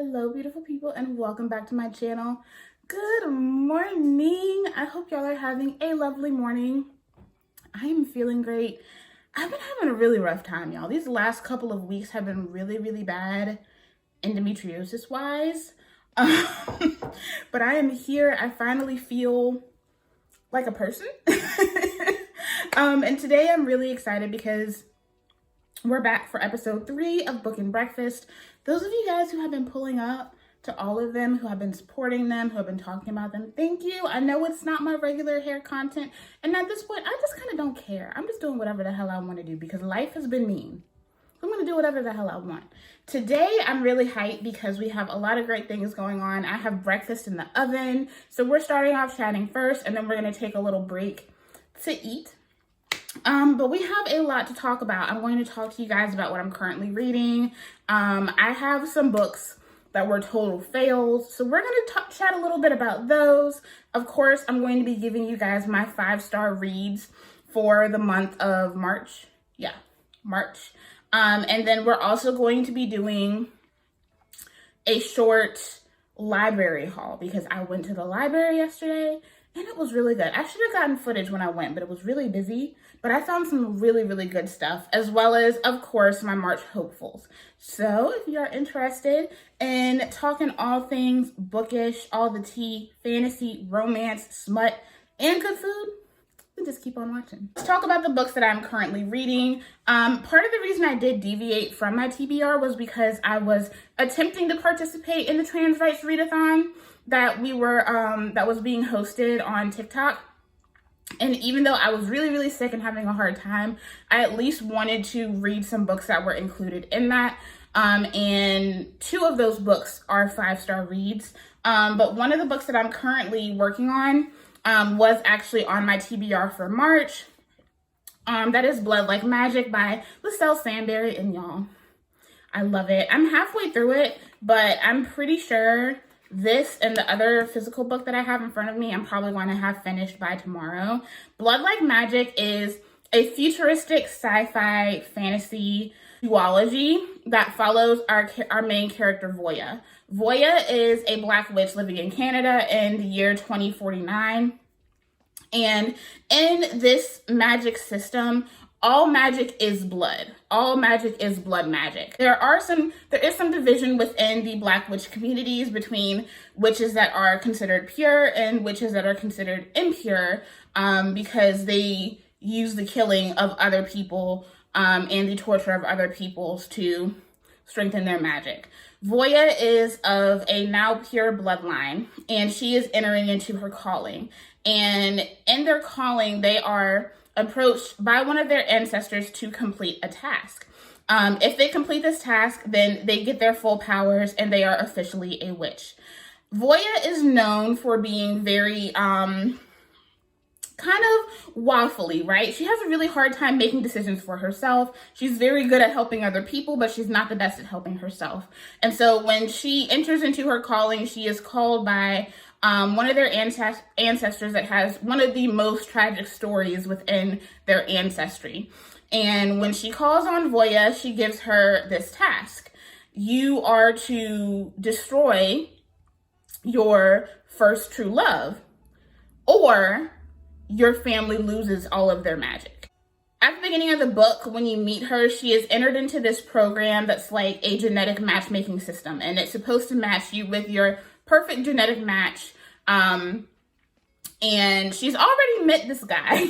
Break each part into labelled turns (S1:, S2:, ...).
S1: Hello, beautiful people, and welcome back to my channel. Good morning. I hope y'all are having a lovely morning. I am feeling great. I've been having a really rough time, y'all. These last couple of weeks have been really bad endometriosis wise. But I am here. I finally feel like a person. And today I'm really excited because we're back for episode 3 of Book and Breakfast. Those of you guys who have been pulling up, to all of them who have been supporting them, who have been talking about them, thank you. I know it's not my regular hair content, and at this point, I just kind of don't care. I'm just doing whatever the hell I want to do because life has been mean. I'm going to do whatever the hell I want. Today, I'm really hyped because we have a lot of great things going on. I have breakfast in the oven, so we're starting off chatting first, and then we're going to take a little break to eat. But we have a lot to talk about. I'm going to talk to you guys about what I'm currently reading. I have some books that were total fails, so we're going to chat a little bit about those. Of course, I'm going to be giving you guys my 5-star reads for the month of March. Yeah, March. And then we're also going to be doing a short library haul because I went to the library yesterday and it was really good. I should have gotten footage when I went, but it was really busy. But I found some really good stuff, as well as, of course, my March hopefuls. So if you are interested in talking all things bookish, all the tea, fantasy, romance, smut, and good food, then just keep on watching. Let's talk about the books that I'm currently reading. Part of the reason I did deviate from my TBR was because I was attempting to participate in the trans rights readathon that that was being hosted on TikTok. And even though I was really sick and having a hard time, I at least wanted to read some books that were included in that. And 2 of those books are 5-star reads. But one of the books that I'm currently working on was actually on my TBR for March. That is Blood Like Magic by Lacelle Sandberry, and y'all, I love it. I'm halfway through it, but I'm pretty sure this and the other physical book that I have in front of me, I'm probably going to have finished by tomorrow. Blood Like Magic is a futuristic sci-fi fantasy duology that follows our main character, Voya. Voya is a Black witch living in Canada in the year 2049. And in this magic system, all magic is blood. All magic is blood magic. There is some division within the Black witch communities between witches that are considered pure and witches that are considered impure, because they use the killing of other people and the torture of other peoples to strengthen their magic. Voya is of a now pure bloodline, and she is entering into her calling. And in their calling, they are approached by one of their ancestors to complete a task. If they complete this task, then they get their full powers and they are officially a witch. Voya is known for being very kind of waffly, right? She has a really hard time making decisions for herself. She's very good at helping other people, but she's not the best at helping herself. And so when she enters into her calling, she is called by one of their ancestors that has one of the most tragic stories within their ancestry. And when she calls on Voya, she gives her this task. You are to destroy your first true love, or your family loses all of their magic. At the beginning of the book, when you meet her, she is entered into this program that's like a genetic matchmaking system, and it's supposed to match you with your perfect genetic match. And she's already met this guy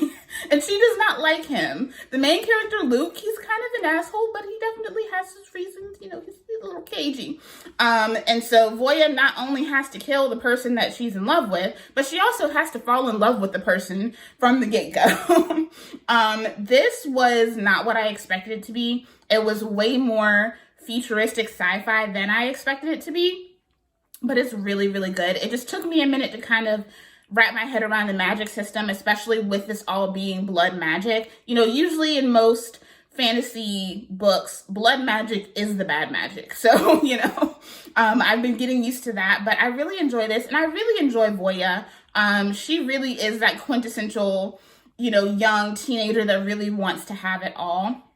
S1: and she does not like him. The main character, Luke, he's kind of an asshole, but he definitely has his reasons. You know, he's a little cagey. And so Voya not only has to kill the person that she's in love with, but she also has to fall in love with the person from the get-go. This was not what I expected it to be. It was way more futuristic sci-fi than I expected it to be, but it's really good. It just took me a minute to kind of wrap my head around the magic system, especially with this all being blood magic. You know, usually in most fantasy books, blood magic is the bad magic. So, you know, I've been getting used to that, but I really enjoy this, and I really enjoy Voya. She really is that quintessential, you know, young teenager that really wants to have it all,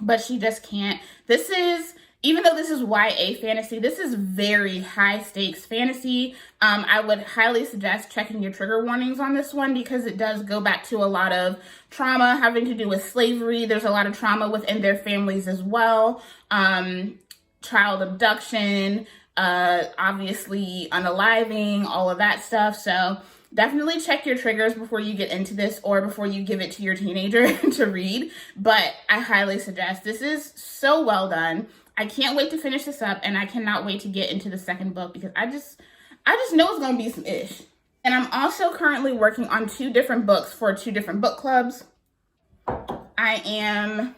S1: but she just can't. This is even though this is YA fantasy, this is very high stakes fantasy. I would highly suggest checking your trigger warnings on this one because it does go back to a lot of trauma having to do with slavery. There's a lot of trauma within their families as well. Child abduction, obviously unaliving, all of that stuff. So definitely check your triggers before you get into this or before you give it to your teenager to read. But I highly suggest. This is so well done. I can't wait to finish this up, and I cannot wait to get into the second book because I just know it's going to be some ish. And I'm also currently working on 2 different books for 2 different book clubs. I am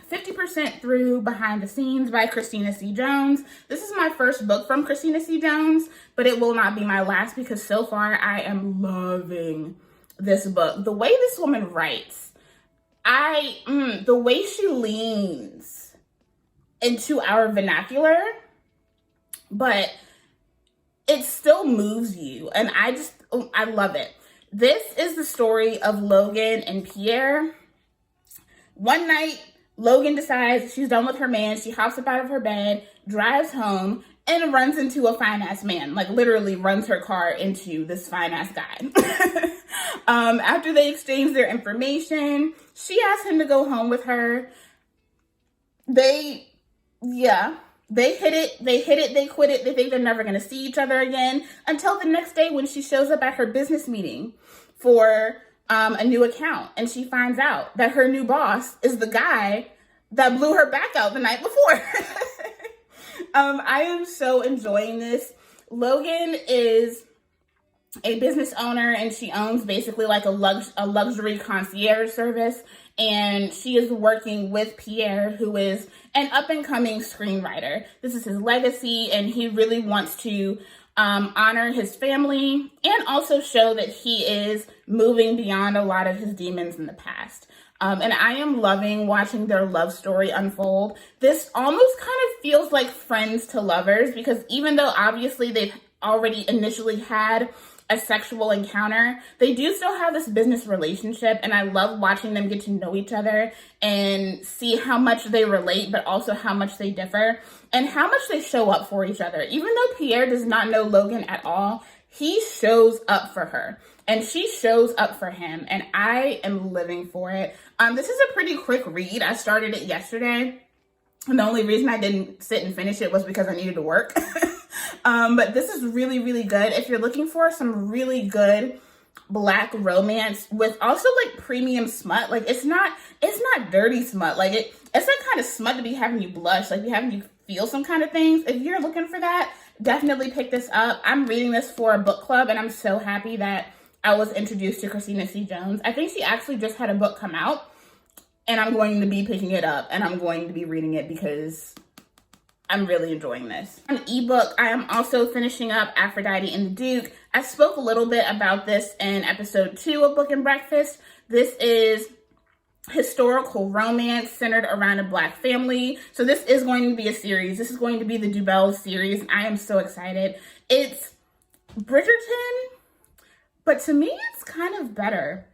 S1: 50% through Behind the Scenes by Christina C. Jones. This is my first book from Christina C. Jones, but it will not be my last because so far I am loving this book. The way this woman writes, the way she leans into our vernacular, but it still moves you. And I love it. This is the story of Logan and Pierre. One night, Logan decides she's done with her man. She hops up out of her bed, drives home, and runs into a fine-ass man. Like, literally runs her car into this fine-ass guy. After they exchange their information, she asks him to go home with her. They hit it, they quit it, they think they're never going to see each other again until the next day when she shows up at her business meeting for a new account, and she finds out that her new boss is the guy that blew her back out the night before. I am so enjoying this. Logan is a business owner, and she owns basically like a luxury concierge service, and she is working with Pierre, who is an up-and-coming screenwriter. This is his legacy, and he really wants to honor his family and also show that he is moving beyond a lot of his demons in the past. And I am loving watching their love story unfold. This almost kind of feels like friends to lovers because even though obviously they've already initially had a sexual encounter, they do still have this business relationship, and I love watching them get to know each other and see how much they relate, but also how much they differ and how much they show up for each other. Even though Pierre does not know Logan at all, he shows up for her and she shows up for him, and I am living for it. This is a pretty quick read. I started it yesterday, and the only reason I didn't sit and finish it was because I needed to work. But this is really, really good. If you're looking for some really good Black romance with also like premium smut, like it's not dirty smut. Like it's that kind of smut to be having you blush, like be having you feel some kind of things. If you're looking for that, definitely pick this up. I'm reading this for a book club, and I'm so happy that I was introduced to Christina C. Jones. I think she actually just had a book come out, and I'm going to be picking it up, and I'm going to be reading it because I'm really enjoying this. On ebook, I am also finishing up Aphrodite and the Duke. I spoke a little bit about this in episode 2 of Book and Breakfast. This is historical romance centered around a Black family. So this is going to be a series. This is going to be the Dubelle series. I am so excited. It's Bridgerton, but to me, it's kind of better.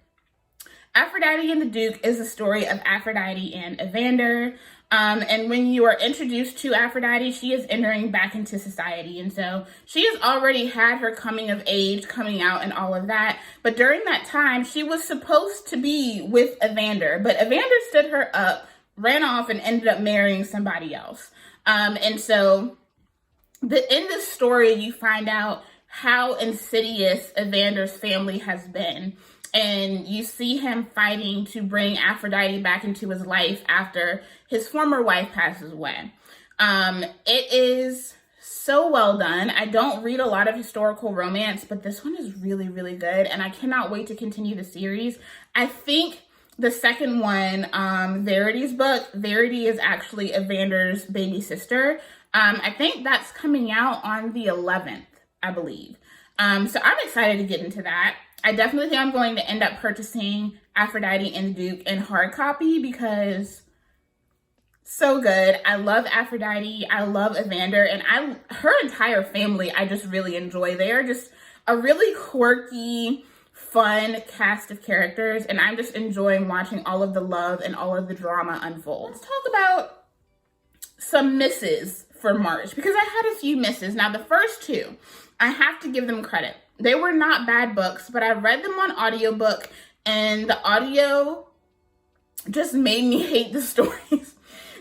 S1: Aphrodite and the Duke is the story of Aphrodite and Evander. And when you are introduced to Aphrodite, she is entering back into society. And so she has already had her coming of age, coming out and all of that. But during that time, she was supposed to be with Evander. But Evander stood her up, ran off, and ended up marrying somebody else. And so in this story, you find out how insidious Evander's family has been. And you see him fighting to bring Aphrodite back into his life after his former wife passes away. It is so well done. I don't read a lot of historical romance, but this one is really, really good. And I cannot wait to continue the series. I think the second one, Verity's book, Verity is actually Evander's baby sister. I think that's coming out on the 11th, I believe. So I'm excited to get into that. I definitely think I'm going to end up purchasing Aphrodite and the Duke in hard copy because so good. I love Aphrodite. I love Evander, and her entire family I just really enjoy. They are just a really quirky, fun cast of characters, and I'm just enjoying watching all of the love and all of the drama unfold. Let's talk about some misses for March, because I had a few misses. Now, the first two, I have to give them credit. They were not bad books, but I read them on audiobook, and the audio just made me hate the stories.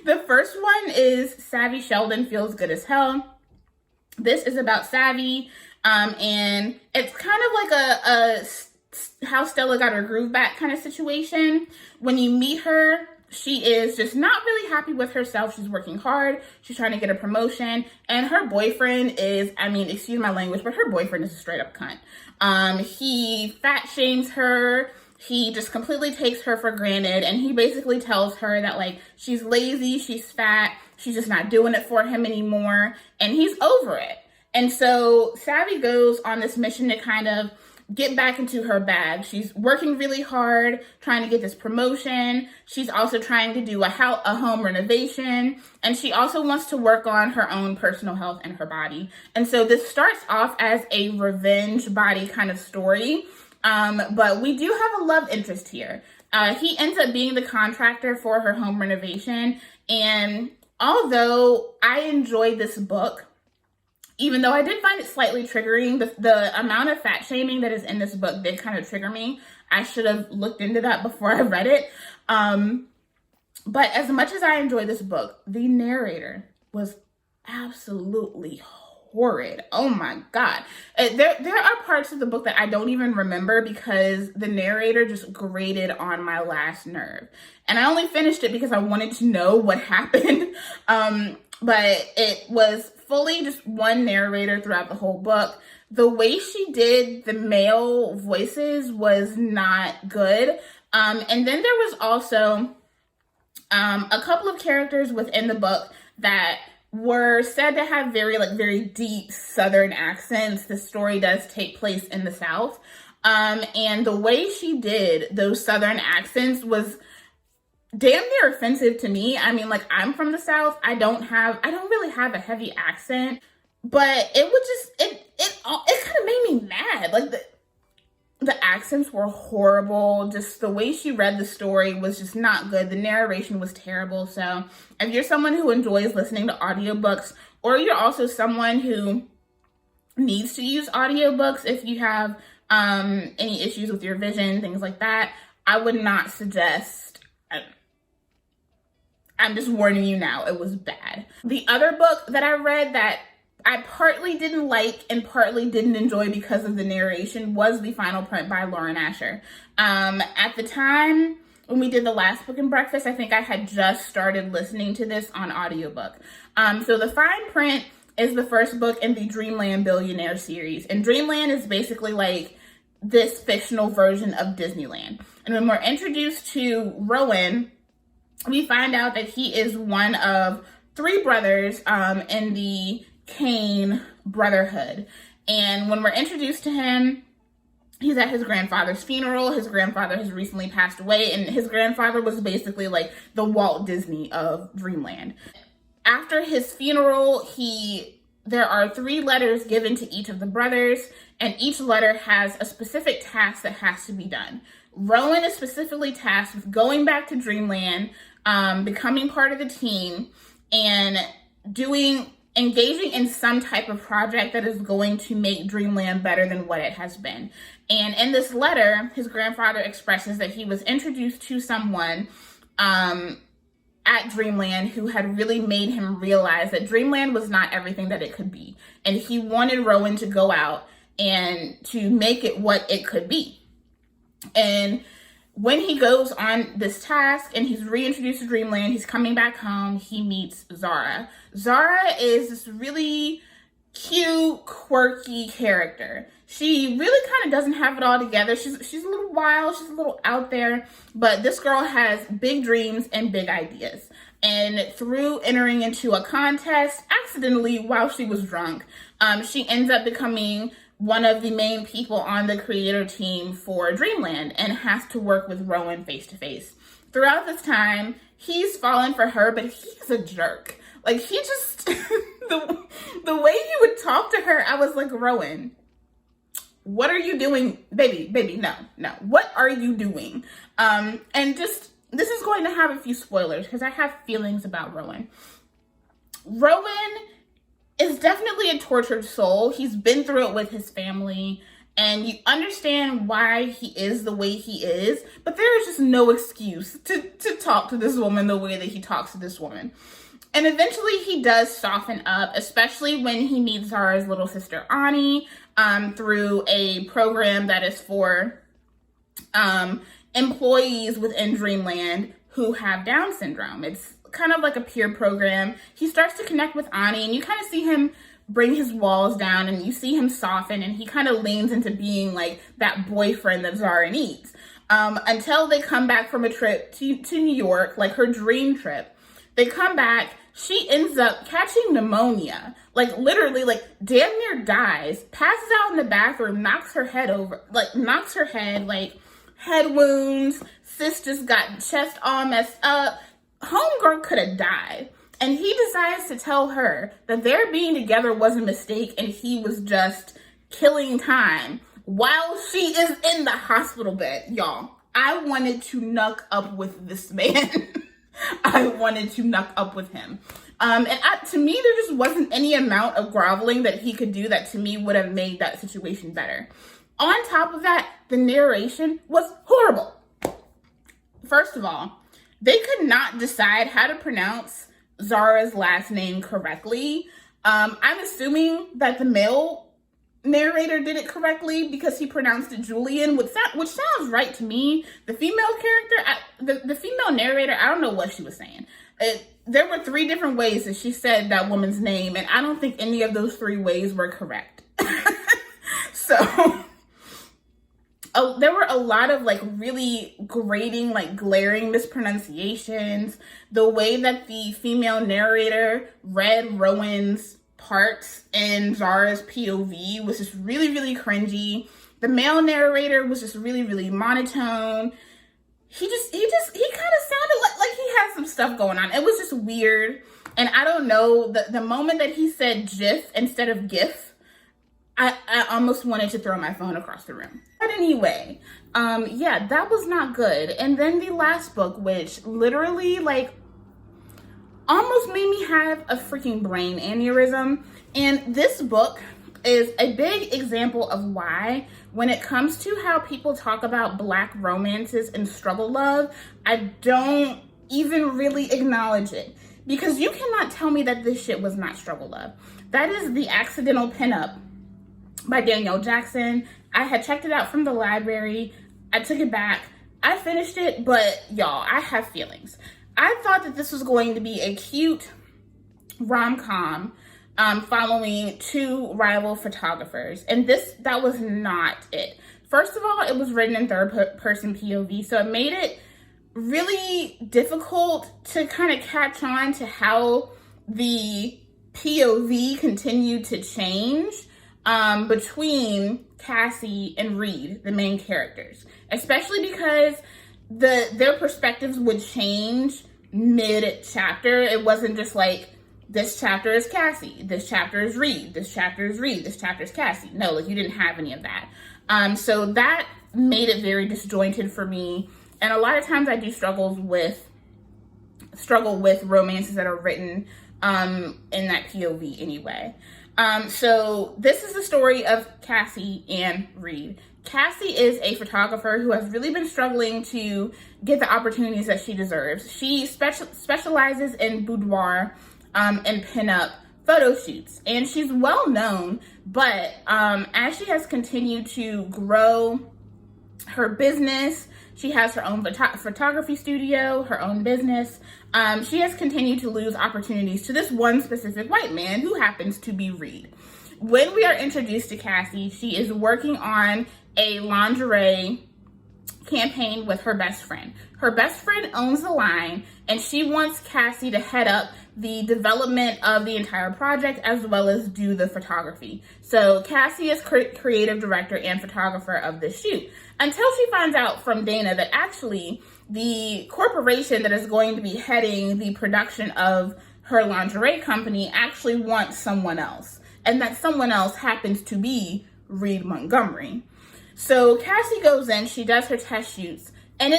S1: The first one is Savvy Sheldon Feels Good as Hell. This is about Savvy, and it's kind of like a how Stella got her groove back kind of situation. When you meet her, she is just not really happy with herself. She's working hard. She's trying to get a promotion. And her boyfriend is, I mean, excuse my language, but her boyfriend is a straight up cunt. He fat shames her. He just completely takes her for granted. And he basically tells her that, like, she's lazy, she's fat, she's just not doing it for him anymore. And he's over it. And so Savvy goes on this mission to kind of get back into her bag. She's working really hard, trying to get this promotion. She's also trying to do a home renovation. And she also wants to work on her own personal health and her body. And so this starts off as a revenge body kind of story. But we do have a love interest here. He ends up being the contractor for her home renovation. And although I enjoyed this book, even though I did find it slightly triggering, the amount of fat shaming that is in this book did kind of trigger me. I should have looked into that before I read it. But as much as I enjoyed this book, the narrator was absolutely horrid. Oh my God. There are parts of the book that I don't even remember because the narrator just grated on my last nerve. And I only finished it because I wanted to know what happened. But it was fully just one narrator throughout the whole book. The way she did the male voices was not good. And then there was also a couple of characters within the book that were said to have very deep Southern accents. The story does take place in the South. And the way she did those Southern accents was damn near offensive to me. I mean, like, I'm from the South. I don't really have a heavy accent, but it would just, it kind of made me mad. Like, the accents were horrible. Just the way she read the story was just not good. The narration was terrible. So if you're someone who enjoys listening to audiobooks, or you're also someone who needs to use audiobooks if you have any issues with your vision, things like that, I would not suggest. I'm just warning you now, it was bad. The other book that I read that I partly didn't like and partly didn't enjoy because of the narration was The Final Print by Lauren Asher. At the time when we did the last book and breakfast, I think I had just started listening to this on audiobook. So The Fine Print is the first book in the Dreamland Billionaire series. And Dreamland is basically like this fictional version of Disneyland. And when we're introduced to Rowan, we find out that he is one of three brothers in the Kane Brotherhood. And when we're introduced to him, he's at his grandfather's funeral. His grandfather has recently passed away, and his grandfather was basically like the Walt Disney of Dreamland. After his funeral, there are 3 letters given to each of the brothers, and each letter has a specific task that has to be done. Rowan is specifically tasked with going back to Dreamland, becoming part of the team, and engaging in some type of project that is going to make Dreamland better than what it has been. And in this letter, his grandfather expresses that he was introduced to someone at Dreamland who had really made him realize that Dreamland was not everything that it could be. And he wanted Rowan to go out and to make it what it could be. And when he goes on this task and he's reintroduced to Dreamland, he's coming back home, he meets Zara. Zara is this really cute, quirky character. She really kind of doesn't have it all together. She's a little wild, she's a little out there, but this girl has big dreams and big ideas. And through entering into a contest, accidentally while she was drunk, she ends up becoming one of the main people on the creator team for Dreamland and has to work with Rowan face to face. Throughout this time, he's fallen for her, but he's a jerk. Like, he just, the way he would talk to her, I was like, Rowan, what are you doing? Baby, no. What are you doing? And just, this is going to have a few spoilers because I have feelings about Rowan. Rowan is definitely a tortured soul. He's been through it with his family, and you understand why he is the way he is, but there is just no excuse to talk to this woman the way that he talks to this woman. And eventually he does soften up, especially when he meets Zara's little sister Ani through a program that is for employees within Dreamland who have Down syndrome. It's kind of like a peer program. He starts to connect with Ani, and you kind of see him bring his walls down, and you see him soften, and he kind of leans into being like that boyfriend that Zara needs. Until they come back from a trip to New York, like her dream trip. They come back, she ends up catching pneumonia, like literally, like damn near dies, passes out in the bathroom, knocks her head, like head wounds, sis just got chest all messed up. Homegirl could have died. And he decides to tell her that their being together was a mistake and he was just killing time while she is in the hospital bed. Y'all, I wanted to knuck up with this man. I wanted to knuck up with him. To me, there just wasn't any amount of groveling that he could do that to me would have made that situation better. On top of that, the narration was horrible. First of all, they could not decide how to pronounce Zara's last name correctly. I'm assuming that the male narrator did it correctly because he pronounced it Julian, which sounds right to me. The female character, the female narrator, I don't know what she was saying. There were 3 different ways that she said that woman's name, and I don't think any of those 3 ways were correct. So there were a lot of like really grating, like glaring mispronunciations. The way that the female narrator read Rowan's parts in Zara's POV was just really, really cringy. The male narrator was just really, really monotone. He kind of sounded like he had some stuff going on. It was just weird. And I don't know, the moment that he said GIF instead of GIF, I almost wanted to throw my phone across the room. But anyway, yeah, that was not good. And then the last book, which literally like almost made me have a freaking brain aneurysm. And this book is a big example of why, when it comes to how people talk about Black romances and struggle love, I don't even really acknowledge it. Because you cannot tell me that this shit was not struggle love. That is The Accidental Pinup by Danielle Jackson. I had checked it out from the library. I took it back. I finished it, but y'all, I have feelings. I thought that this was going to be a cute rom-com following 2 rival photographers, and that was not it. First of all, it was written in third-person POV, so it made it really difficult to kind of catch on to how the POV continued to change between Cassie and Reed, the main characters, especially because their perspectives would change mid-chapter. It wasn't just like, this chapter is Cassie, this chapter is Reed, this chapter is Reed, this chapter is Cassie. No, like you didn't have any of that. So that made it very disjointed for me. And a lot of times I do struggle with romances that are written in that POV anyway. So this is the story of Cassie and Reed. Cassie is a photographer who has really been struggling to get the opportunities that she deserves. She specializes in boudoir and pinup photo shoots, and she's well known, but as she has continued to grow her business, she has her own photography studio, her own business. She has continued to lose opportunities to this one specific white man who happens to be Reed. When we are introduced to Cassie, she is working on a lingerie campaign with her best friend. Her best friend owns the line, and she wants Cassie to head up the development of the entire project as well as do the photography. So Cassie is creative director and photographer of the shoot, until she finds out from Dana that actually the corporation that is going to be heading the production of her lingerie company actually wants someone else, and that someone else happens to be Reed Montgomery. So Cassie goes in, she does her test shoots, and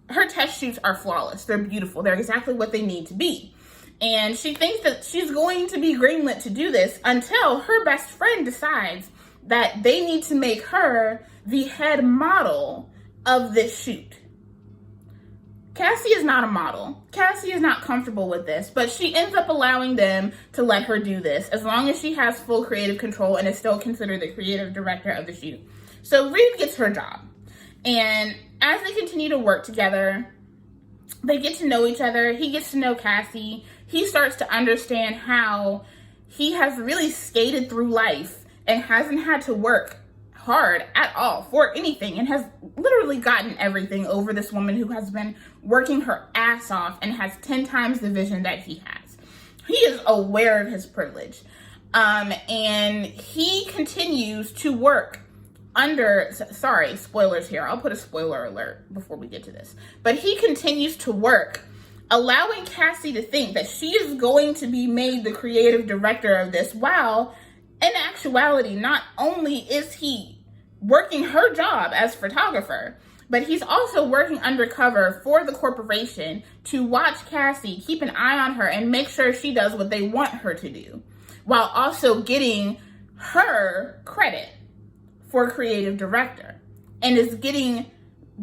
S1: her test shoots are flawless. They're beautiful. They're exactly what they need to be. And she thinks that she's going to be greenlit to do this until her best friend decides that they need to make her the head model of this shoot. Cassie is not a model. Cassie is not comfortable with this, but she ends up allowing them to let her do this as long as she has full creative control and is still considered the creative director of the shoot. So Reed gets her job. And as they continue to work together, they get to know each other. He gets to know Cassie. He starts to understand how he has really skated through life and hasn't had to work hard at all for anything and has literally gotten everything over this woman who has been working her ass off and has 10 times the vision that he has. He is aware of his privilege. And he continues to work under, sorry, spoilers here. I'll put a spoiler alert before we get to this. But he continues to work, allowing Cassie to think that she is going to be made the creative director of this, while in actuality, not only is he working her job as photographer, but he's also working undercover for the corporation to watch Cassie, keep an eye on her, and make sure she does what they want her to do, while also getting her credit for creative director, and is getting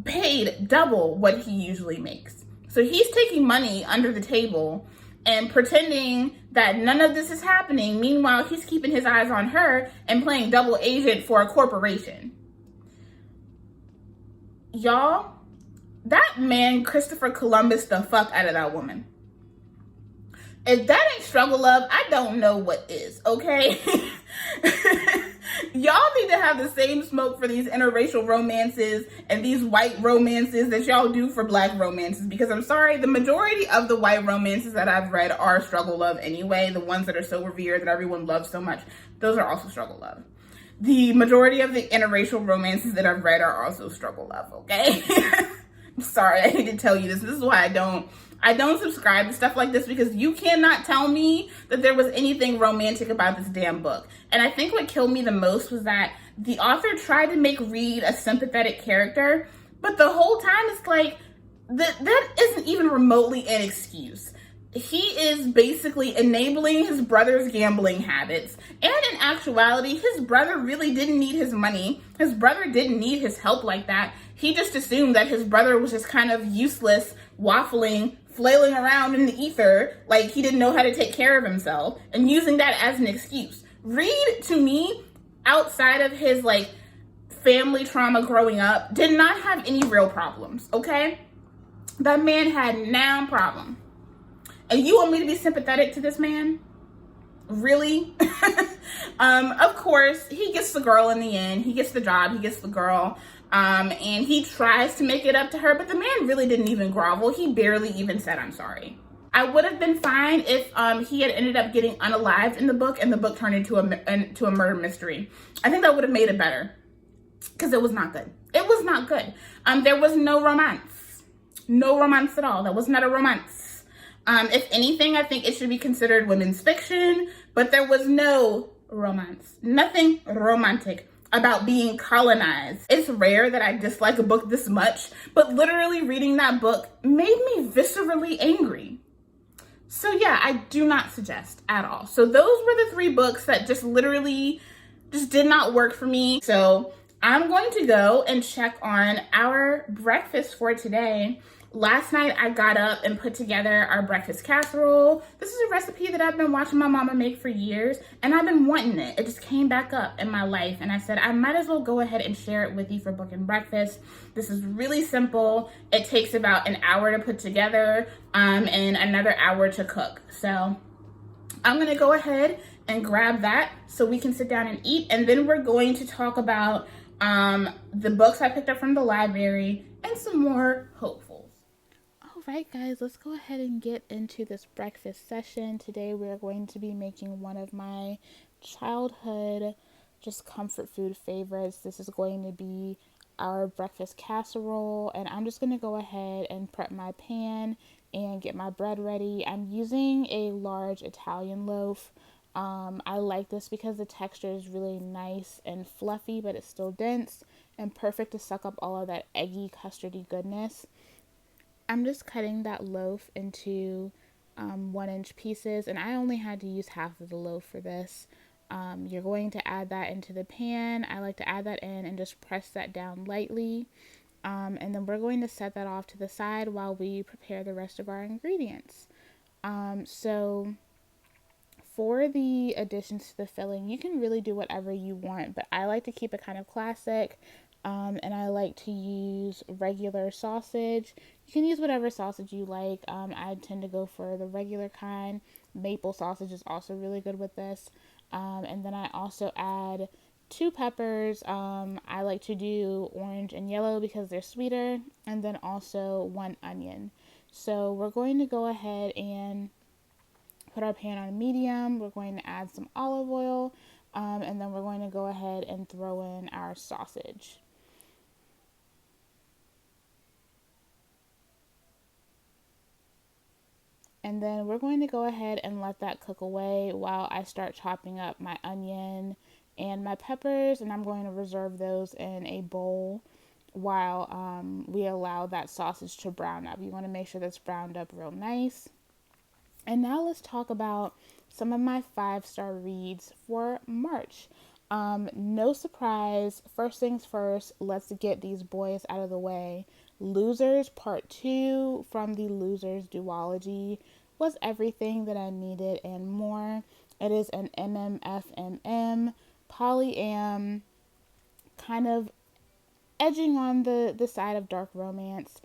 S1: paid double what he usually makes. So he's taking money under the table and pretending that none of this is happening. Meanwhile, he's keeping his eyes on her and playing double agent for a corporation. Y'all, that man, Christopher Columbus, the fuck out of that woman. If that ain't struggle love, I don't know what is, okay? Y'all need to have the same smoke for these interracial romances and these white romances that y'all do for black romances, because I'm sorry, the majority of the white romances that I've read are struggle love anyway. The ones that are so revered that everyone loves so much, those are also struggle love. The majority of the interracial romances that I've read are also struggle love, okay? I'm sorry, I hate to tell you this. This is why I don't subscribe to stuff like this, because you cannot tell me that there was anything romantic about this damn book. And I think what killed me the most was that the author tried to make Reed a sympathetic character, but the whole time it's like, that isn't even remotely an excuse. He is basically enabling his brother's gambling habits. And in actuality, his brother really didn't need his money. His brother didn't need his help like that. He just assumed that his brother was just kind of useless, waffling, flailing around in the ether, like he didn't know how to take care of himself, and using that as an excuse. Reed, to me, outside of his like family trauma growing up, did not have any real problems, okay? That man had no problem. And you want me to be sympathetic to this man? Really? Of course, he gets the girl in the end. He gets the job, he gets the girl. And he tries to make it up to her, but the man really didn't even grovel. He barely even said, I'm sorry. I would have been fine if he had ended up getting unalived in the book and the book turned into a murder mystery. I think that would have made it better, because it was not good. It was not good. There was no romance. No romance at all. That was not a romance. If anything, I think it should be considered women's fiction, but there was no romance. Nothing romantic about being colonized. It's rare that I dislike a book this much, but literally reading that book made me viscerally angry. So yeah, I do not suggest at all. So those were the 3 books that just literally just did not work for me. So I'm going to go and check on our breakfast for today. Last night, I got up and put together our breakfast casserole. This is a recipe that I've been watching my mama make for years, and I've been wanting it. It just came back up in my life, and I said, I might as well go ahead and share it with you for book and breakfast. This is really simple. It takes about an hour to put together, and another hour to cook. So I'm gonna go ahead and grab that so we can sit down and eat, and then we're going to talk about the books I picked up from the library and some more hopefuls. Right, guys, let's go ahead and get into this breakfast session. Today we're going to be making one of my childhood just comfort food favorites. This is going to be our breakfast casserole, and I'm just going to go ahead and prep my pan and get my bread ready. I'm using a large Italian loaf. I like this because the texture is really nice and fluffy, but it's still dense and perfect to suck up all of that eggy, custardy goodness. I'm just cutting that loaf into 1-inch pieces, and I only had to use half of the loaf for this. You're going to add that into the pan. I like to add that in and just press that down lightly. And then we're going to set that off to the side while we prepare the rest of our ingredients. So for the additions to the filling, you can really do whatever you want, but I like to keep it kind of classic. And I like to use regular sausage. You can use whatever sausage you like. I tend to go for the regular kind. Maple sausage is also really good with this. And then I also add 2 peppers. I like to do orange and yellow because they're sweeter. And then also 1 onion. So we're going to go ahead and put our pan on medium. We're going to add some olive oil. And then we're going to go ahead and throw in our sausage. And then we're going to go ahead and let that cook away while I start chopping up my onion and my peppers. And I'm going to reserve those in a bowl while we allow that sausage to brown up. You want to make sure that's browned up real nice. And now let's talk about some of my 5-star reads for March. No surprise, first things first, let's get these boys out of the way. Losers Part 2 from the Losers duology was everything that I needed and more. It is an MMFMM, polyam, kind of edging on the side of dark romance.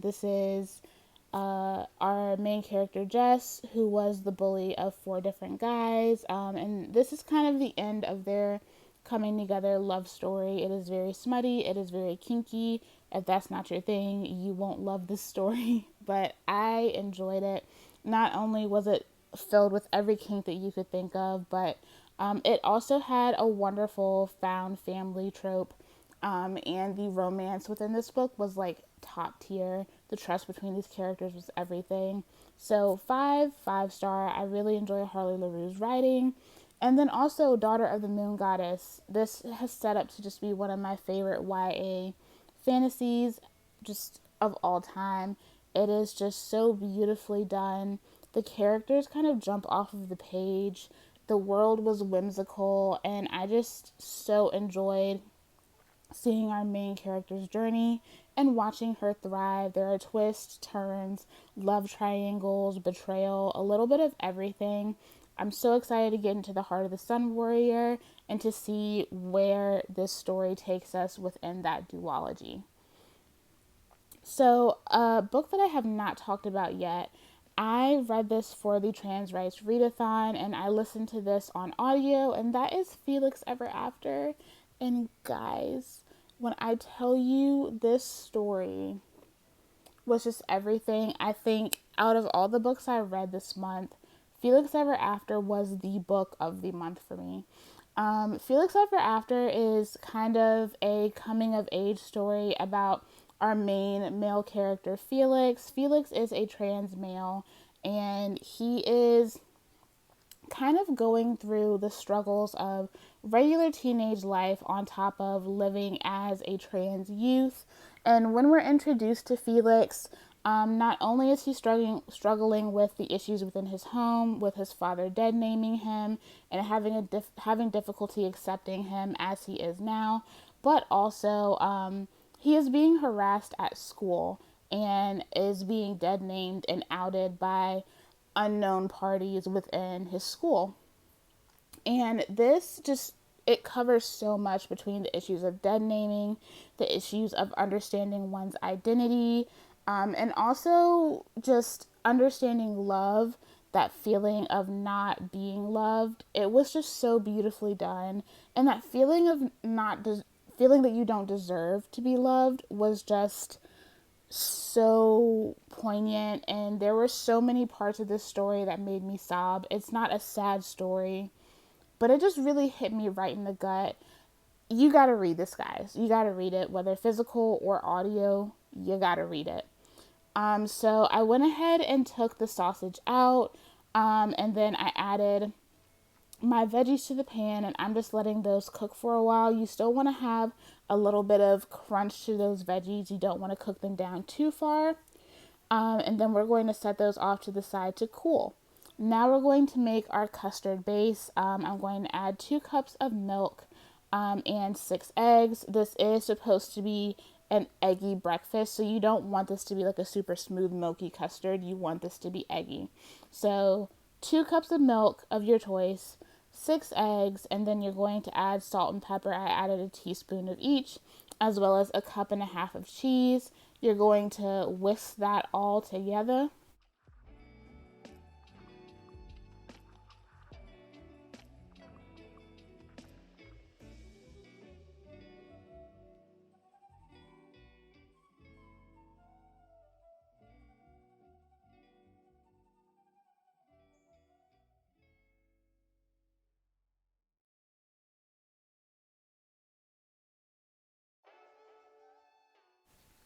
S1: This is our main character Jess, who was the bully of 4 different guys, and this is kind of the end of their coming together love story. It is very smutty, it is very kinky. If that's not your thing, you won't love this story, but I enjoyed it. Not only was it filled with every kink that you could think of, but it also had a wonderful found family trope. And the romance within this book was like top tier. The trust between these characters was everything. So 5-star. I really enjoy Harley LaRue's writing. And then also Daughter of the Moon Goddess. This has set up to just be one of my favorite YA fantasies just of all time. It is just so beautifully done. The characters kind of jump off of the page. The world was whimsical, and I just so enjoyed seeing our main character's journey and watching her thrive. There are twists, turns, love triangles, betrayal, a little bit of everything. I'm so excited to get into the heart of the Sun Warrior and to see where this story takes us within that duology. So, a book that I have not talked about yet, I read this for the Trans Rights Readathon, and I listened to this on audio, and that is Felix Ever After. And guys, when I tell you this story was just everything, I think out of all the books I read this month, Felix Ever After was the book of the month for me. Felix Ever After is kind of a coming of age story about our main male character, Felix. Felix is a trans male, and he is kind of going through the struggles of regular teenage life on top of living as a trans youth. And when we're introduced to Felix, not only is he struggling with the issues within his home, with his father dead naming him and having difficulty accepting him as he is now, but also he is being harassed at school and is being dead named and outed by unknown parties within his school. And this just, it covers so much between the issues of dead naming, the issues of understanding one's identity, and also just understanding love, that feeling of not being loved. It was just so beautifully done. And that feeling of feeling that you don't deserve to be loved was just so poignant, and there were so many parts of this story that made me sob. It's not a sad story, but it just really hit me right in the gut. You gotta read this, guys. You gotta read it, whether physical or audio, you gotta read it. So I went ahead and took the sausage out, and then I added my veggies to the pan, and I'm just letting those cook for a while. You still want to have a little bit of crunch to those veggies. You don't want to cook them down too far. And then we're going to set those off to the side to cool. Now we're going to make our custard base. I'm going to add 2 cups of milk and 6 eggs. This is supposed to be an eggy breakfast, so you don't want this to be like a super smooth milky custard. You want this to be eggy. So 2 cups of milk of your choice, 6 eggs, and then you're going to add salt and pepper. I added a teaspoon of each, as well as a cup and a half of cheese. You're going to whisk that all together.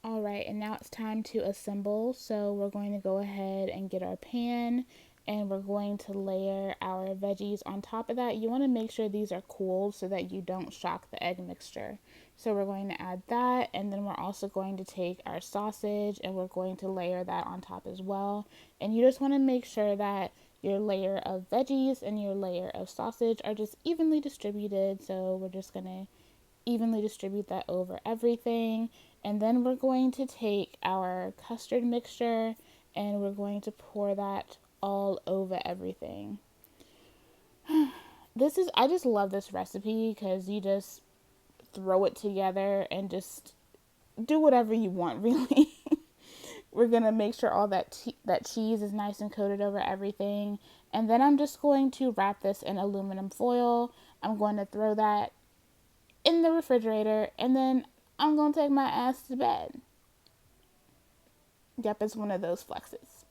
S1: All right, and now it's time to assemble. So we're going to go ahead and get our pan, and we're going to layer our veggies on top of that. You want to make sure these are cooled so that you don't shock the egg mixture. So we're going to add that, and then we're also going to take our sausage and we're going to layer that on top as well. And you just want to make sure that your layer of veggies and your layer of sausage are just evenly distributed. So we're just going to evenly distribute that over everything. And then we're going to take our custard mixture and we're going to pour that all over everything. I just love this recipe because you just throw it together and just do whatever you want, really. We're going to make sure all that cheese is nice and coated over everything. And then I'm just going to wrap this in aluminum foil. I'm going to throw that in the refrigerator, and then I'm going to take my ass to bed. Yep, it's one of those flexes.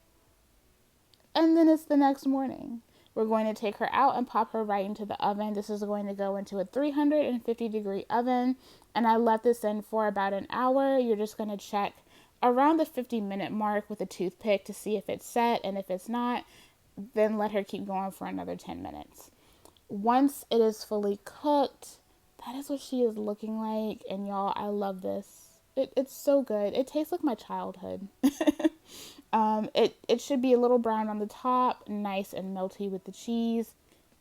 S1: And then it's the next morning. We're going to take her out and pop her right into the oven. This is going to go into a 350-degree oven, and I let this in for about an hour. You're just going to check around the 50-minute mark with a toothpick to see if it's set, and if it's not, then let her keep going for another 10 minutes. Once it is fully cooked, that is what she is looking like. And y'all, I love this. It's so good. It tastes like my childhood. It should be a little brown on the top, nice and melty with the cheese.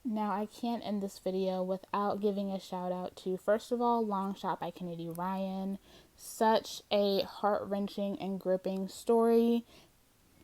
S1: Now, I can't end this video without giving a shout out to, first of all, Long Shot by Kennedy Ryan. Such a heart-wrenching and gripping story.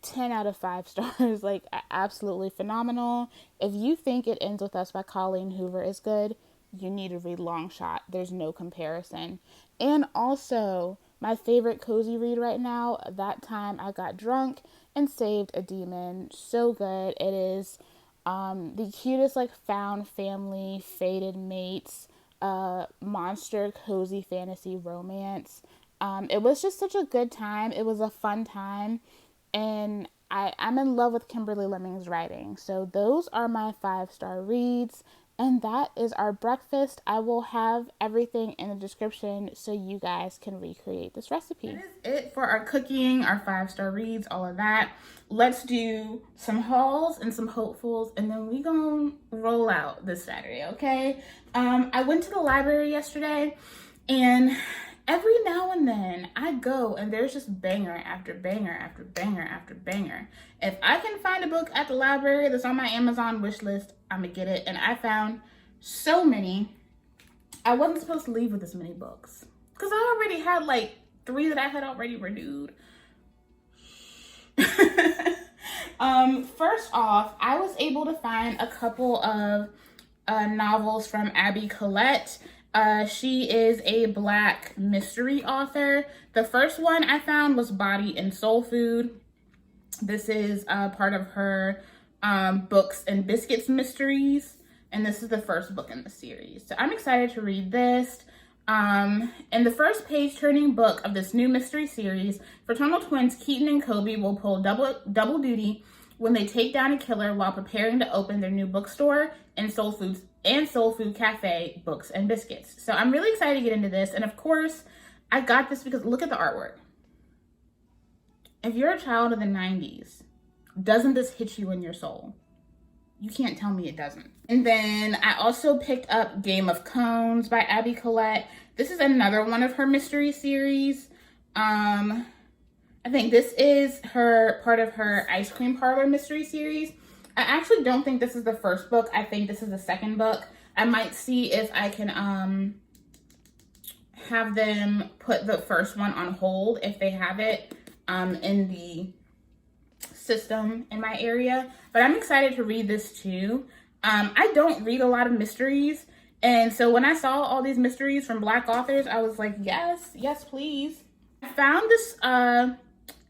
S1: 10 out of 5 stars. Like, absolutely phenomenal. If you think It Ends With Us by Colleen Hoover is good, you need to read Long Shot. There's no comparison. And also, my favorite cozy read right now, That Time I Got Drunk and Saved a Demon. So good. It is the cutest, like, found family, fated mates, monster cozy fantasy romance. It was just such a good time. It was a fun time. And I'm in love with Kimberly Lemming's writing. So those are my 5-star reads. And that is our breakfast. I will have everything in the description so you guys can recreate this recipe. That is it for our cooking, our 5-star reads, all of that. Let's do some hauls and some hopefuls, and then we gonna roll out this Saturday, okay? I went to the library yesterday, and every now and then I go and there's just banger after banger after banger after banger. If I can find a book at the library that's on my Amazon wish list, I'm gonna get it. And I found so many. I wasn't supposed to leave with this many books because I already had like 3 that I had already renewed. First off, I was able to find a couple of novels from Abby Collette. She is a Black mystery author. The first one I found was Body and Soul Food. This is part of her Books and Biscuits mysteries, and this is the first book in the series. So I'm excited to read this. In the first page-turning book of this new mystery series, fraternal twins Keaton and Kobe will pull double duty when they take down a killer while preparing to open their new bookstore and Soul Food Cafe, Books and Biscuits. So I'm really excited to get into this. And of course, I got this because look at the artwork. If you're a child of the 90s, doesn't this hit you in your soul? You can't tell me it doesn't. And then I also picked up Game of Cones by Abby Collette. This is another one of her mystery series. I think this is her part of her ice cream parlor mystery series. I actually don't think this is the first book. I think this is the second book. I might see if I can have them put the first one on hold if they have it in the system in my area. But I'm excited to read this too. I don't read a lot of mysteries. And so when I saw all these mysteries from Black authors, I was like, yes, yes, please. I found this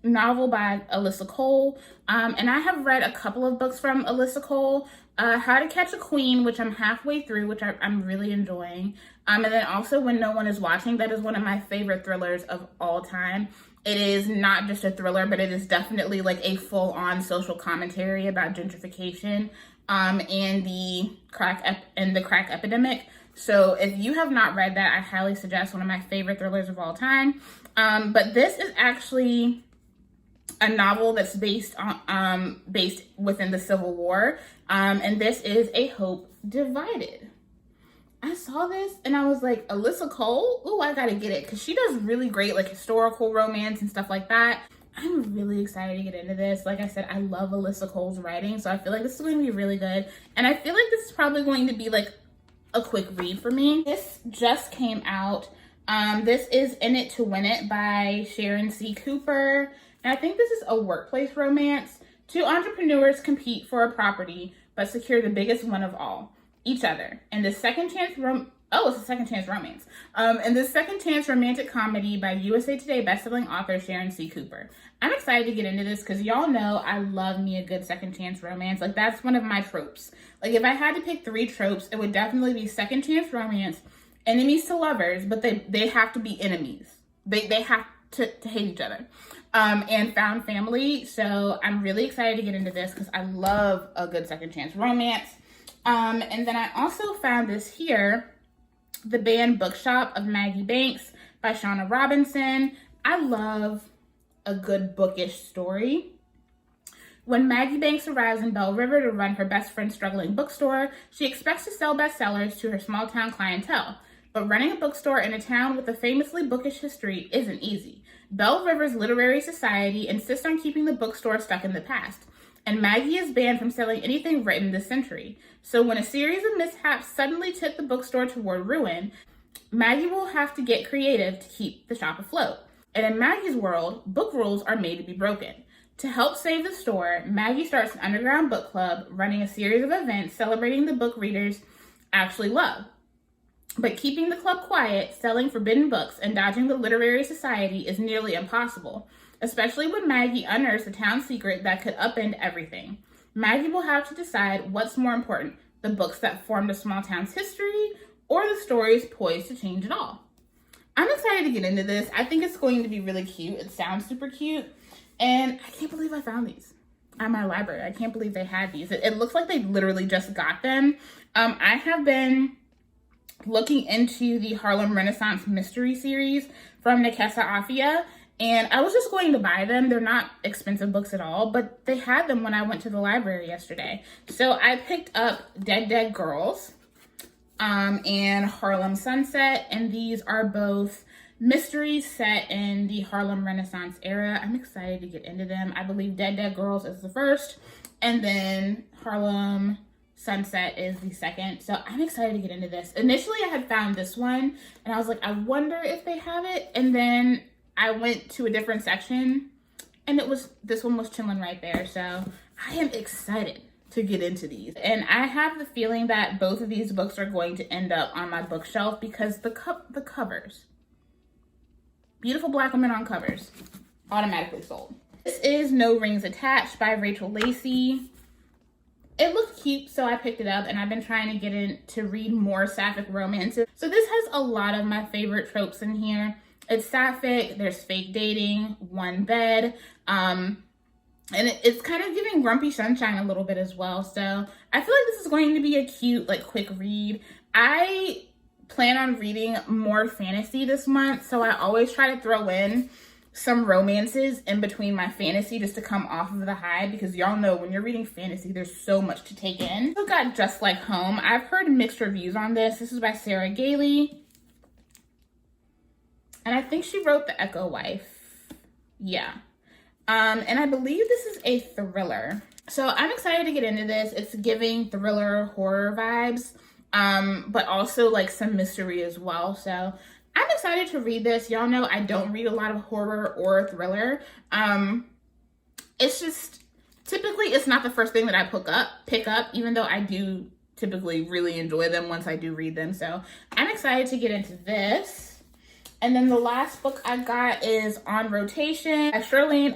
S1: novel by Alyssa Cole. And I have read a couple of books from Alyssa Cole. How to Catch a Queen, which I'm halfway through, which I'm really enjoying. And then also When No One Is Watching. That is one of my favorite thrillers of all time. It is not just a thriller, but it is definitely like a full-on social commentary about gentrification and the crack epidemic. So if you have not read that, I highly suggest. One of my favorite thrillers of all time. But this is actually a novel that's based within the Civil War. And this is A Hope Divided. I saw this and I was like, Alyssa Cole? Ooh, I gotta get it, because she does really great like historical romance and stuff like that. I'm really excited to get into this. Like I said, I love Alyssa Cole's writing, so I feel like this is going to be really good. And I feel like this is probably going to be like a quick read for me. This just came out. This is In It to Win It by Sharon C. Cooper. And I think this is a workplace romance. Two entrepreneurs compete for a property, but secure the biggest one of all, each other. And the second chance it's a second chance romance. And the second chance romantic comedy by USA Today bestselling author Sharon C. Cooper. I'm excited to get into this because y'all know I love me a good second chance romance. Like, that's one of my tropes. Like, if I had to pick 3 tropes, it would definitely be second chance romance, enemies to lovers, but they have to be enemies. They have to hate each other. And found family. So I'm really excited to get into this because I love a good second chance romance. And then I also found this here, The Banned Bookshop of Maggie Banks by Shauna Robinson. I love a good bookish story. When Maggie Banks arrives in Belle River to run her best friend's struggling bookstore, she expects to sell bestsellers to her small town clientele. But running a bookstore in a town with a famously bookish history isn't easy. Belle River's literary society insists on keeping the bookstore stuck in the past, and Maggie is banned from selling anything written this century. So when a series of mishaps suddenly tip the bookstore toward ruin, Maggie will have to get creative to keep the shop afloat. And in Maggie's world, book rules are made to be broken. To help save the store, Maggie starts an underground book club, running a series of events celebrating the book readers actually love. But keeping the club quiet, selling forbidden books, and dodging the literary society is nearly impossible, especially when Maggie unearths a town secret that could upend everything. Maggie will have to decide what's more important, the books that formed a small town's history or the stories poised to change it all. I'm excited to get into this. I think it's going to be really cute. It sounds super cute. And I can't believe I found these at my library. I can't believe they had these. It looks like they literally just got them. I have been looking into the Harlem Renaissance mystery series from Nekesa Afia, and I was just going to buy them. They're not expensive books at all, but they had them when I went to the library yesterday. So I picked up Dead Girls and Harlem Sunset, and these are both mysteries set in the Harlem Renaissance era. I'm excited to get into them. I believe Dead Girls is the first, and then Harlem Sunset is the second. So I'm excited to get into this. Initially, I had found this one, and I was like, I wonder if they have it. And then I went to a different section, and this one was chilling right there. So I am excited to get into these. And I have the feeling that both of these books are going to end up on my bookshelf because the covers. Beautiful Black women on covers. Automatically sold. This is No Rings Attached by Rachel Lacey. It looked cute, so I picked it up, and I've been trying to get in to read more sapphic romances. So this has a lot of my favorite tropes in here. It's sapphic, there's fake dating, one bed, and it's kind of giving Grumpy Sunshine a little bit as well. So I feel like this is going to be a cute, like, quick read. I plan on reading more fantasy this month, so I always try to throw in some romances in between my fantasy just to come off of the high, because y'all know when you're reading fantasy, there's so much to take in. I've got Just Like Home. I've heard mixed reviews on this. This is by Sarah Gailey. And I think she wrote The Echo Wife. Yeah. And I believe this is a thriller. So I'm excited to get into this. It's giving thriller horror vibes, but also like some mystery as well. So I'm excited to read this. Y'all know I don't read a lot of horror or thriller. It's just typically it's not the first thing that I pick up, even though I do typically really enjoy them once I do read them. So I'm excited to get into this. And then the last book I got is On Rotation by Sheldon.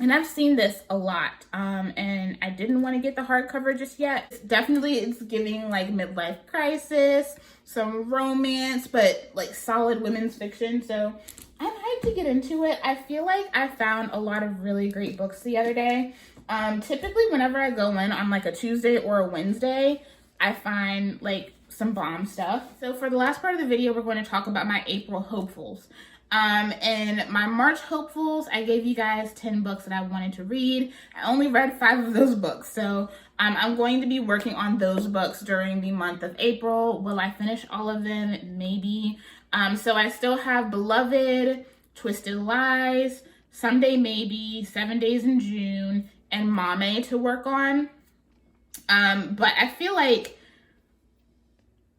S1: And I've seen this a lot, and I didn't want to get the hardcover just yet. It's giving like midlife crisis, some romance, but like solid women's fiction. So I'm hyped to get into it. I feel like I found a lot of really great books the other day. Typically whenever I go in on like a Tuesday or a Wednesday, I find like some bomb stuff. So for the last part of the video, we're going to talk about my April hopefuls. And my March hopefuls, I gave you guys 10 books that I wanted to read. I only read 5 of those books. So I'm going to be working on those books during the month of April. Will I finish all of them? Maybe. So I still have Beloved, Twisted Lies, Someday Maybe, 7 Days in June, and Mame to work on. But I feel like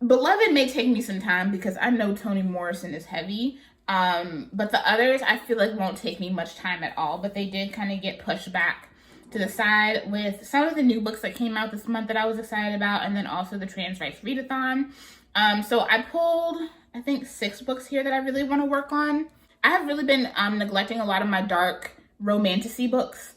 S1: Beloved may take me some time because I know Toni Morrison is heavy. But the others I feel like won't take me much time at all, but they did kind of get pushed back to the side with some of the new books that came out this month that I was excited about, and then also the Trans Rights Readathon. So I pulled, I think, 6 books here that I really want to work on. I have really been neglecting a lot of my dark romantasy books,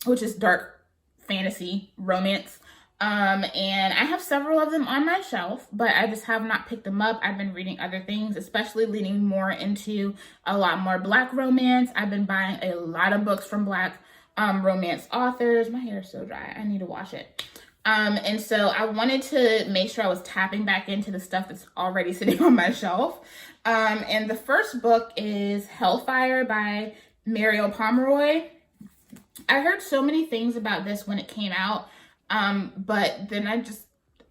S1: which is dark fantasy romance. And I have several of them on my shelf, but I just have not picked them up. I've been reading other things, especially leaning more into a lot more Black romance. I've been buying a lot of books from Black romance authors. My hair is so dry. I need to wash it. And so I wanted to make sure I was tapping back into the stuff that's already sitting on my shelf. And the first book is Hellfire by Mariel Pomeroy. I heard so many things about this when it came out. But then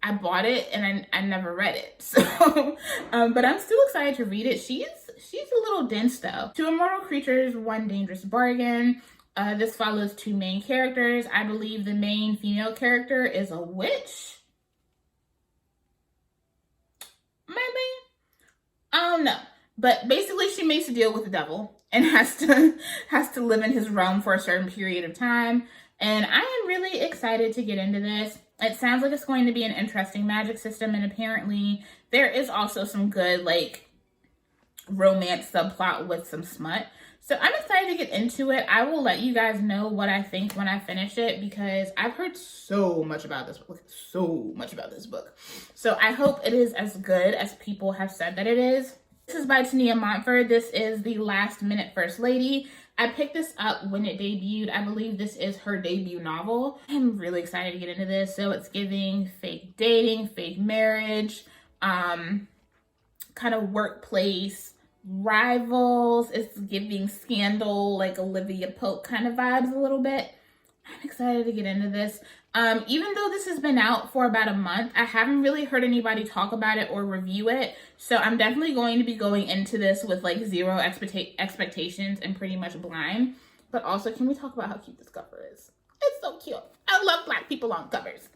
S1: I bought it and I never read it. So, but I'm still excited to read it. She's a little dense though. 2 Immortal Creatures, One Dangerous Bargain. This follows 2 main characters. I believe the main female character is a witch. Maybe? I don't know. But basically she makes a deal with the devil and has to live in his realm for a certain period of time. And I am really excited to get into this. It sounds like it's going to be an interesting magic system, and apparently there is also some good like romance subplot with some smut. So I'm excited to get into it. I will let you guys know what I think when I finish it because I've heard so much about this book. So I hope it is as good as people have said that it is. This is by Tania Montfort. This is the Last Minute First Lady. I picked this up when it debuted. I believe this is her debut novel. I'm really excited to get into this. So it's giving fake dating, fake marriage, kind of workplace rivals. It's giving Scandal, like Olivia Pope kind of vibes a little bit. I'm excited to get into this. Even though this has been out for about a month, I haven't really heard anybody talk about it or review it. So I'm definitely going to be going into this with like 0 expectations and pretty much blind. But also, can we talk about how cute this cover is? It's so cute. I love Black people on covers.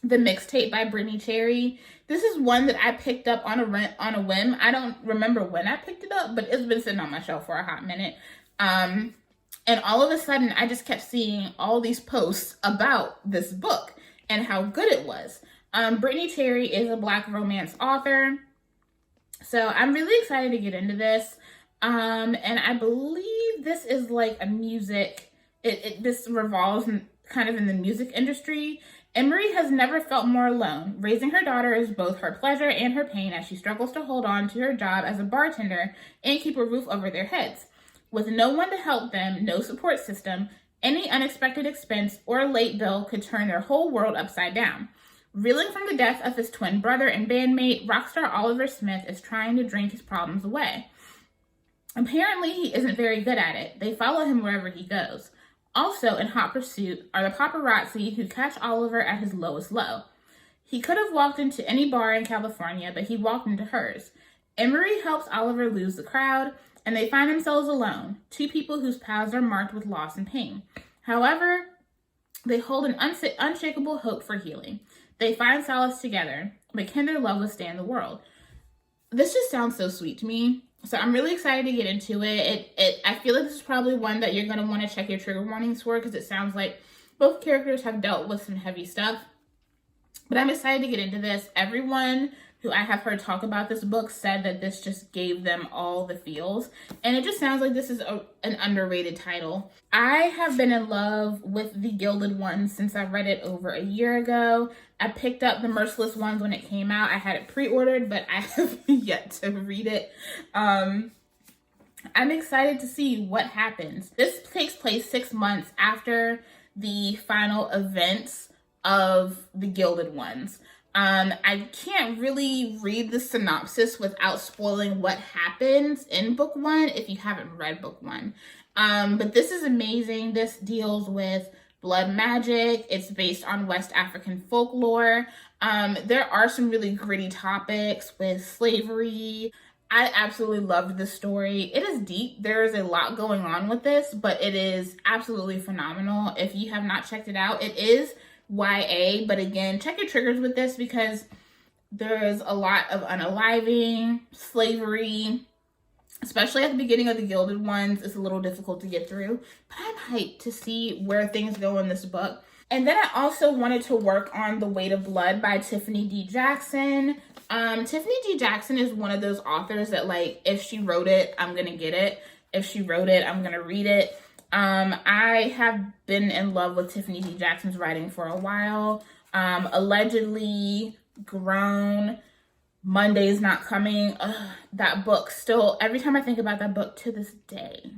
S1: The Mixtape by Brittany Cherry. This is one that I picked up on a whim. I don't remember when I picked it up, but it's been sitting on my shelf for a hot minute. And all of a sudden, I just kept seeing all these posts about this book and how good it was. Brittany Cherry is a Black romance author. So I'm really excited to get into this. And I believe this is like a music, this revolves kind of in the music industry. Emery has never felt more alone. Raising her daughter is both her pleasure and her pain as she struggles to hold on to her job as a bartender and keep a roof over their heads. With no one to help them, no support system, any unexpected expense or late bill could turn their whole world upside down. Reeling from the death of his twin brother and bandmate, rockstar Oliver Smith is trying to drink his problems away. Apparently, he isn't very good at it. They follow him wherever he goes. Also in hot pursuit are the paparazzi who catch Oliver at his lowest low. He could have walked into any bar in California, but he walked into hers. Emery helps Oliver lose the crowd, and they find themselves alone, two people whose paths are marked with loss and pain. However, they hold an unshakable hope for healing. They find solace together, but can their love withstand the world? This just sounds so sweet to me. So I'm really excited to get into it. I feel like this is probably one that you're going to want to check your trigger warnings for, because it sounds like both characters have dealt with some heavy stuff. But I'm excited to get into this. Everyone who I have heard talk about this book said that this just gave them all the feels. And it just sounds like this is an underrated title. I have been in love with The Gilded Ones since I read it over a year ago. I picked up The Merciless Ones when it came out. I had it pre-ordered, but I have yet to read it. I'm excited to see what happens. This takes place 6 months after the final events of The Gilded Ones. I can't really read the synopsis without spoiling what happens in book 1 if you haven't read book 1. But this is amazing. This deals with blood magic. It's based on West African folklore. There are some really gritty topics with slavery. I absolutely loved this story. It is deep. There is a lot going on with this, but it is absolutely phenomenal. If you have not checked it out, it is YA, but again, check your triggers with this, because there's a lot of unaliving, slavery, especially at the beginning of The Gilded Ones. It's a little difficult to get through, but I'm hyped to see where things go in this book. And then I also wanted to work on The Weight of Blood by Tiffany D. Jackson. Tiffany D. Jackson is one of those authors that, like, if she wrote it, I'm gonna get it. If she wrote it, I'm gonna read it. I have been in love with Tiffany D. Jackson's writing for a while. Allegedly, Grown, Monday's Not Coming. That book still, every time I think about that book to this day,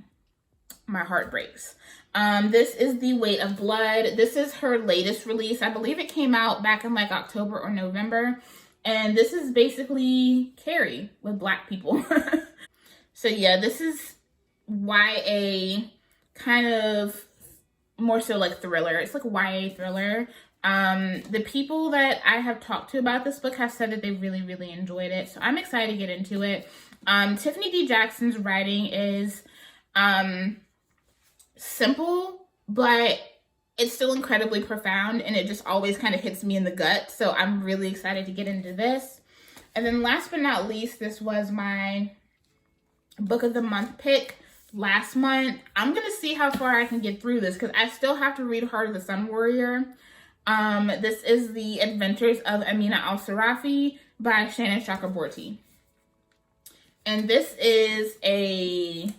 S1: my heart breaks. This is The Weight of Blood. This is her latest release. I believe it came out back in like October or November. And this is basically Carrie with Black people. So yeah, this is YA, kind of more so like thriller. It's like a YA thriller. The people that I have talked to about this book have said that they really, really enjoyed it. So I'm excited to get into it. Tiffany D. Jackson's writing is simple, but it's still incredibly profound, and it just always kind of hits me in the gut. So I'm really excited to get into this. And then last but not least, this was my book of the month pick last month. I'm gonna see how far I can get through this, because I still have to read Heart of the Sun Warrior. This is The Adventures of Amina Al-Sarafi by Shannon Chakraborty. And this is a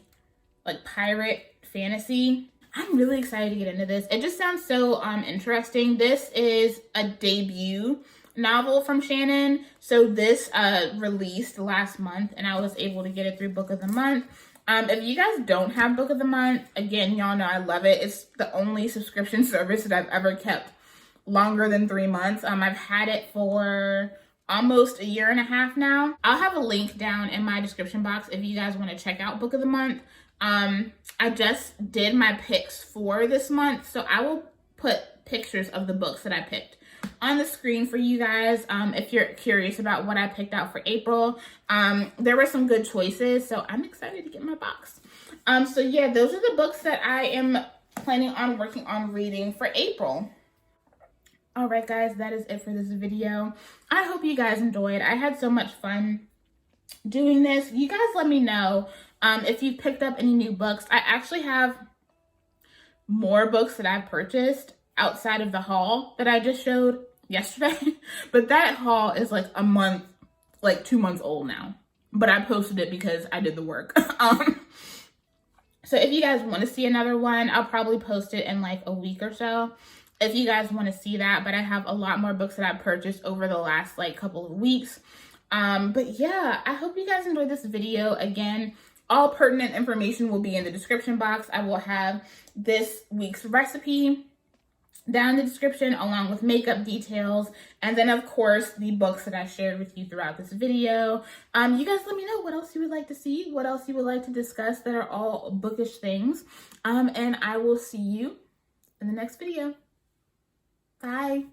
S1: like pirate fantasy. I'm really excited to get into this. It just sounds so interesting. This is a debut novel from Shannon. So this released last month, and I was able to get it through Book of the Month. If you guys don't have Book of the Month, again, y'all know I love it. It's the only subscription service that I've ever kept longer than 3 months. I've had it for almost a year and a half now. I'll have a link down in my description box if you guys want to check out Book of the Month. I just did my picks for this month, so I will put pictures of the books that I picked on the screen for you guys. If you're curious about what I picked out for April, there were some good choices, so I'm excited to get my box. So yeah, those are the books that I am planning on working on reading for April. All right, guys, that is it for this video. I hope you guys enjoyed. I had so much fun doing this. You guys let me know if you've picked up any new books. I actually have more books that I've purchased outside of the haul that I just showed yesterday. But that haul is like a month, like 2 months old now. But I posted it because I did the work. So if you guys want to see another one, I'll probably post it in like a week or so, if you guys want to see that. But I have a lot more books that I purchased over the last like couple of weeks. But yeah, I hope you guys enjoyed this video. Again, all pertinent information will be in the description box. I will have this week's recipe down in the description, along with makeup details, and then of course the books that I shared with you throughout this video. You guys let me know what else you would like to see, what else you would like to discuss that are all bookish things. And I will see you in the next video. Bye.